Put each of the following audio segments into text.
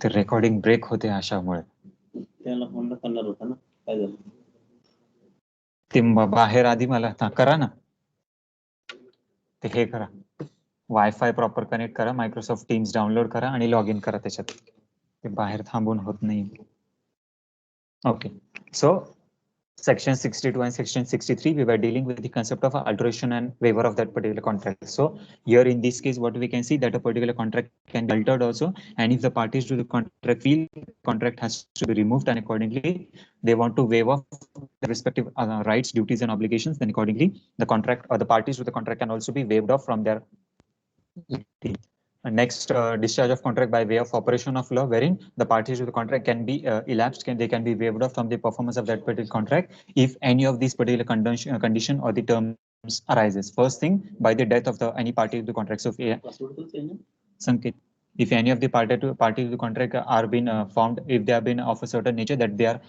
ते recording break होते अशामुळे. त्याला फोन करणार होता ना, काय झालं? ते बाहेर आधी मला करा ना, ते हे करा, वायफाय प्रॉपर कनेक्ट करा, मायक्रोसॉफ्ट टीम्स डाउनलोड करा आणि लॉग इन करा त्याच्यात. ते बाहेर थांबून होत नाही. Okay, so Section 62 and Section 63, we were dealing with the concept of alteration and waiver of that particular contract. So here in this case, what we can see that a particular contract can be altered also, and if the parties to the contract feel the contract has to be removed and accordingly they want to waive off the respective rights, duties and obligations, then accordingly the contract or the parties to the contract can also be waived off from their liability. Next, discharge of contract by way of operation of law, wherein the parties to the contract can be elapsed, they can be waived off from the performance of that particular contract if any of these particular condition or the terms arises. First thing, by the death of the any party to the contract. So, Sanket, if any of the party to the contract are been found, if they have been of a certain nature that they are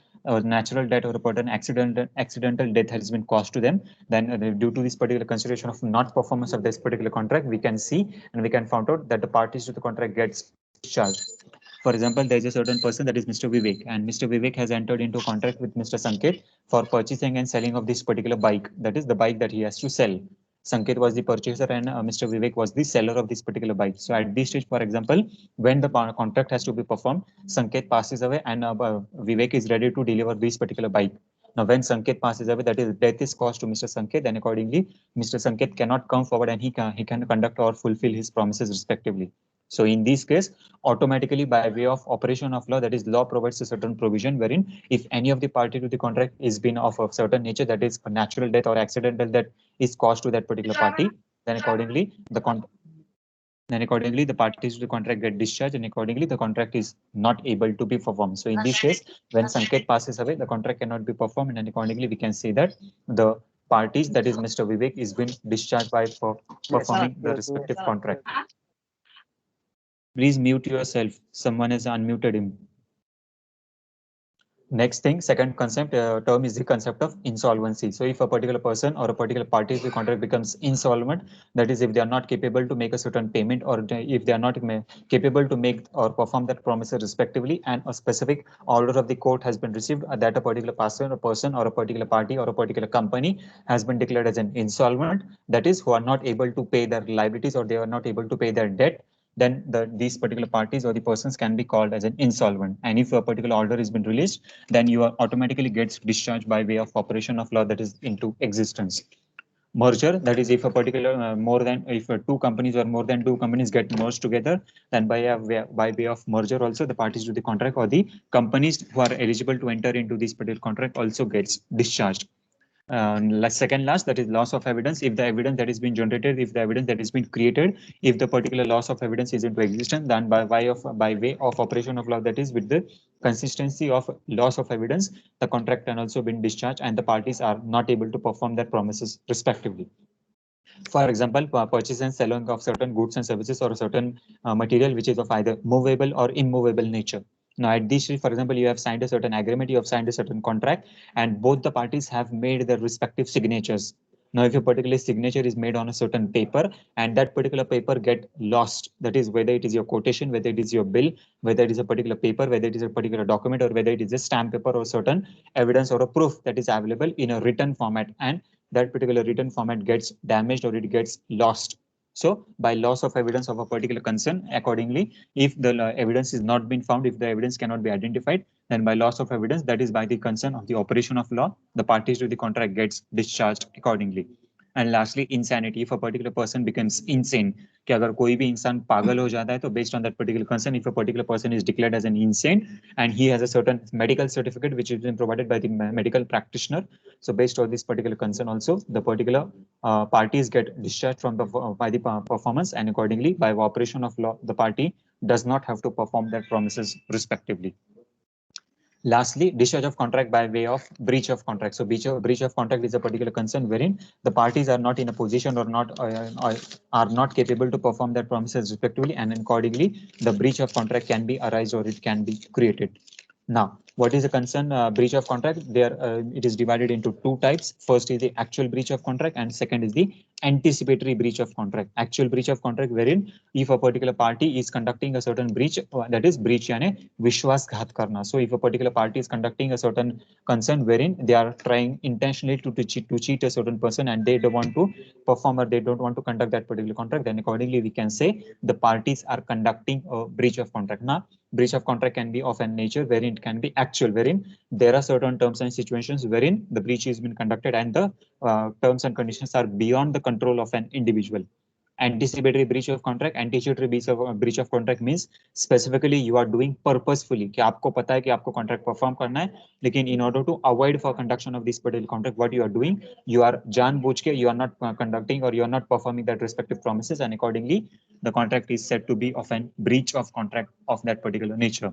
natural death or a certain accidental death has been caused to them, then due to this particular consideration of not performance of this particular contract, we can see and we can find out that the parties to the contract gets discharged. For example, there is a certain person that is Mr. Vivek, and Mr. Vivek has entered into a contract with Mr. Sanket for purchasing and selling of this particular bike. That is the bike that he has to sell. Sanket was the purchaser and Mr. Vivek was the seller of this particular bike. So at this stage, for example, when the contract has to be performed, Sanket passes away and Vivek is ready to deliver this particular bike. Now, when Sanket passes away, that is death is caused to Mr. Sanket, then accordingly, Mr. Sanket cannot come forward and he can conduct or fulfill his promises respectively. So in this case, automatically by way of operation of law, that is law provides a certain provision wherein if any of the party to the contract is been of a certain nature, that is a natural death or accidental death is caused to that particular party, then accordingly the parties to the contract get discharged and accordingly the contract is not able to be performed. So in this case, when Sanket passes away, the contract cannot be performed and accordingly we can say that the parties, that is Mr. Vivek, is been discharged by performing the respective contract. Please mute yourself. Someone has unmuted him. Next thing, second concept term is the concept of insolvency. So if a particular person or a particular party to the contract becomes insolvent, that is if they are not capable to make a certain payment or if they are not capable to make or perform that promises respectively, and a specific order of the court has been received that a particular person or a particular party or a particular company has been declared as an insolvent, that is who are not able to pay their liabilities or they are not able to pay their debt, then these particular parties or the persons can be called as an insolvent. And if a particular order has been released, then you are automatically gets discharged by way of operation of law that is into existence. Merger, that is if a particular if two companies or more than two companies get merged together, then by way of merger also the parties to the contract or the companies who are eligible to enter into this particular contract also gets discharged. Second last, that is loss of evidence. If the evidence that is being generated, if the evidence that is being created, if the particular loss of evidence is into existence, then by way of operation of law, that is with the consistency of loss of evidence, the contract can also be discharged and the parties are not able to perform their promises respectively. For example, purchase and selling of certain goods and services or certain material which is of either movable or immovable nature. Now, at this, for example, you have signed a certain agreement, you have signed a certain contract, and both the parties have made their respective signatures. Now, if a particular signature is made on a certain paper and that particular paper get lost, that is whether it is your quotation, whether it is your bill, whether it is a particular paper, whether it is a particular document, or whether it is a stamp paper or certain evidence or a proof that is available in a written format, and that particular written format gets damaged or it gets lost. So by loss of evidence of a particular concern, accordingly, if the evidence is not been found, if the evidence cannot be identified, then by loss of evidence, that is by the concern of the operation of law, the parties to the contract gets discharged accordingly. And lastly, insanity. If a particular person becomes insane, कि अगर कोई भी इंसान पागल हो जाता है, तो based on that particular concern, if a particular person is declared as an insane and he has a certain medical certificate which has been provided by the medical practitioner, so based on this particular concern also, the particular parties get discharged from by the performance, and accordingly by operation of law, the party does not have to perform their promises respectively. Lastly, discharge of contract by way of breach of contract. So breach of contract is a particular concern wherein the parties are not in a position or are not capable to perform their promises respectively, and accordingly the breach of contract can be arise or it can be created. Now, what is a concern breach of contract? There, it is divided into two types. First is the actual breach of contract, and second is the anticipatory breach of contract. Actual breach of contract, wherein if a particular party is conducting a certain breach, that is breach यानी विश्वासघात करना. So, if a particular party is conducting a certain concern wherein they are trying intentionally to cheat a certain person and they don't want to perform or they don't want to conduct that particular contract, then accordingly we can say the parties are conducting a breach of contract. Now, breach of contract can be of a nature wherein it can be actual, wherein there are certain terms and situations wherein the breach has been conducted and the terms and conditions are beyond the control of an individual. Anticipatory breach of contract, anticipatory breach of contract means specifically you are doing purposefully कि आपको पता है कि आपको contract perform करना है, लेकिन in order to avoid for conduction of this particular contract, what you are doing, you are जानबूझ के you are not conducting or you are not performing that respective promises, and accordingly the contract is said to be of an breach of contract of that particular nature.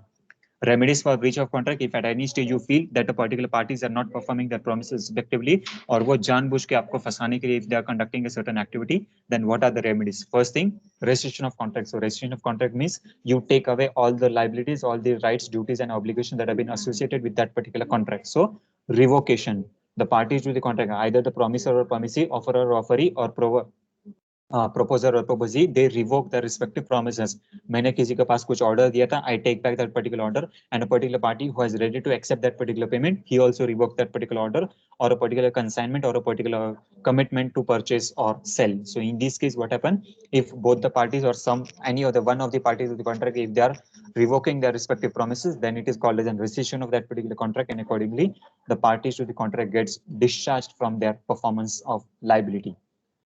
Remedies for breach of contract: if at any stage you feel that the particular parties are not performing their promises effectively और वो जानबूझ के आपको फंसाने के लिए if they are conducting a certain activity, then what are the remedies? First thing, rescission of contract. So rescission of contract means you take away all the liabilities, all the rights, duties and obligations that have been associated with that particular contract. So revocation: the parties to the contract, either the promisor or promisee, offerer or offeree, or proposer or proposee, they revoke their respective promises. मैंने किसी के पास कुछ order दिया था, I take back that particular order, and a particular party who is ready to accept that particular payment, he also revoked that particular order or a particular consignment or a particular commitment to purchase or sell. So in this case, what happen if both the parties or any other one of the parties of the contract, if they are revoking their respective promises, then it is called as a rescission of that particular contract, and accordingly the parties to the contract gets discharged from their performance of liability.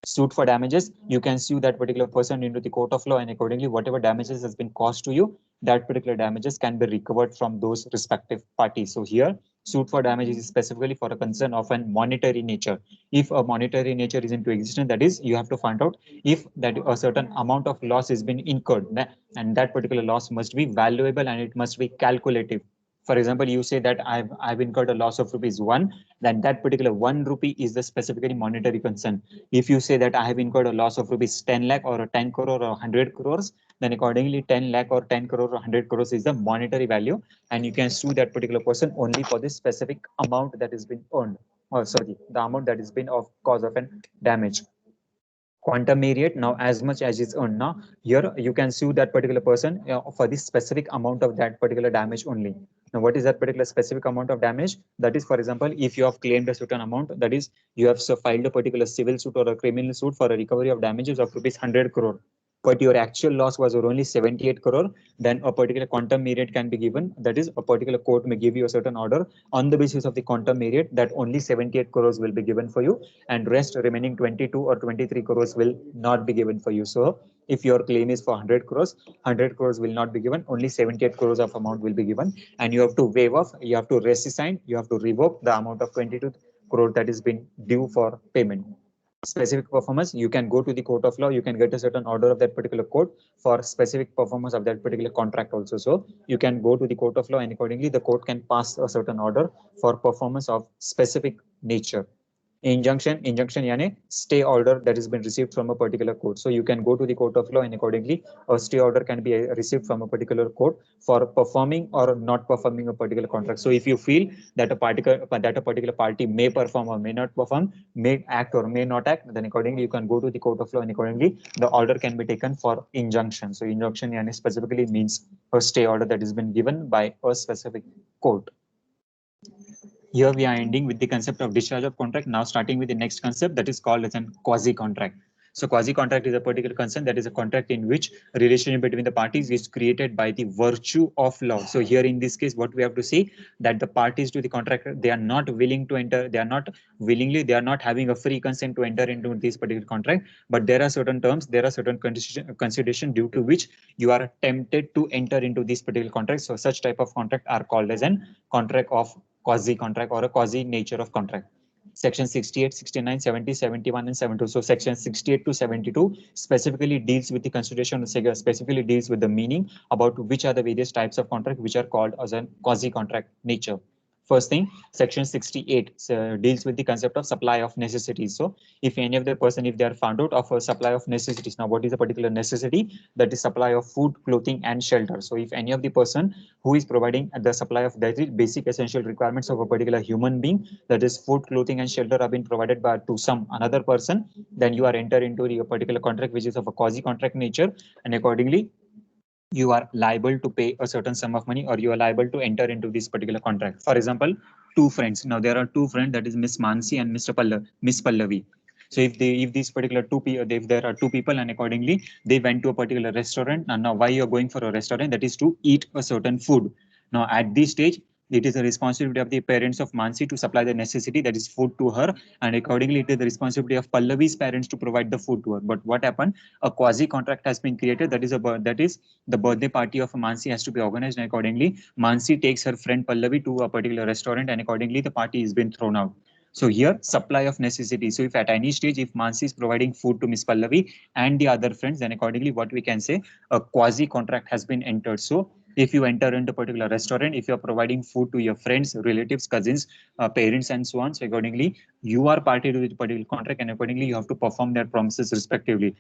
Suit for damages: you can sue that particular person into the court of law, and accordingly whatever damages has been caused to you, that particular damages can be recovered from those respective parties. So here suit for damages is specifically for a concern of a monetary nature. If a monetary nature is into existence, that is you have to find out if that a certain amount of loss has been incurred, and that particular loss must be valuable and it must be calculative. For example, you say that I've incurred a loss of rupees 1, then that particular 1 rupee is the specifically monetary concern. If you say that I have incurred a loss of rupees 10 lakh or a 10 crore or 100 crores, then accordingly 10 lakh or 10 crore or 100 crores is the monetary value, and you can sue that particular person only for this specific amount that has been earned, or sorry, the amount that has been of cause of an damage. Quantum myriad: now as much as is earned. Now here you can sue that particular person for this specific amount of that particular damage only. Now what is that particular specific amount of damage? That is, for example, if you have claimed a certain amount, that is you have filed a particular civil suit or a criminal suit for a recovery of damages of rupees 100 crore, but your actual loss was only 78 crore, then a particular quantum myriad can be given. That is, a particular court may give you a certain order on the basis of the quantum myriad that only 78 crores will be given for you, and rest remaining 22 or 23 crores will not be given for you. So if your claim is for 100 crores, 100 crores will not be given, only 78 crores of amount will be given, and you have to waive off, you have to rescind, you have to revoke the amount of 22 crore that is been due for payment. Specific performance: you can go to the court of law, you can get a certain order of that particular court for specific performance of that particular contract also. So you can go to the court of law, and accordingly the court can pass a certain order for performance of specific nature. Injunction यानी stay order that has been received from a particular court. So you can go to the court of law, and accordingly a stay order can be received from a particular court for performing or not performing a particular contract. So if you feel that a particular party may perform or may not perform, may act or may not act, then accordingly you can go to the court of law, and accordingly the order can be taken for injunction. So injunction यानी specifically means a stay order that has been given by a specific court. Here we are ending with the concept of discharge of contract. Now starting with the next concept, that is called as a quasi-contract. So quasi-contract is a particular concern, that is a contract in which a relationship between the parties is created by the virtue of law. So here in this case, what we have to see, that the parties to the contract, they are not willing to enter, they are not willingly, they are not having a free consent to enter into this particular contract, but there are certain terms, there are certain consideration due to which you are tempted to enter into this particular contract. So such type of contract are called as an contract of quasi-contract or a quasi nature of contract. Section 68, 69, 70, 71, and 72. So section 68 to 72 specifically deals with the consideration, specifically deals with the meaning about which are the various types of contract which are called as a quasi-contract nature. First thing, section 68 deals with the concept of supply of necessities. So if any of the person, if they are found out of a supply of necessities, now what is a particular necessity? That is supply of food, clothing, and shelter. So if any of the person who is providing the supply of the basic essential requirements of a particular human being, that is food, clothing, and shelter, have been provided by to some another person, then you are enter into a particular contract which is of a quasi contract nature, and accordingly you are liable to pay a certain sum of money, or you are liable to enter into this particular contract. For example, two friends. Now there are two friends, that is Miss Mansi and Miss Pallavi. So if these particular two people, if there are two people, and accordingly they went to a particular restaurant, and now why you're going for a restaurant? That is to eat a certain food. Now at this stage, it is the responsibility of the parents of Mansi to supply the necessity, that is food, to her, and accordingly it is the responsibility of Pallavi's parents to provide the food to her. But what happened? A quasi contract has been created. That is the birthday party of Mansi has to be organized, and accordingly Mansi takes her friend Pallavi to a particular restaurant, and accordingly the party has been thrown out. So here, supply of necessity. So if at any stage, if Mansi is providing food to Miss Pallavi and the other friends, then accordingly what we can say, a quasi contract has been entered. So if you enter into a particular restaurant, if you're providing food to your friends, relatives, cousins, parents, and so on, so accordingly you are party to the particular contract, and accordingly you have to perform their promises respectively.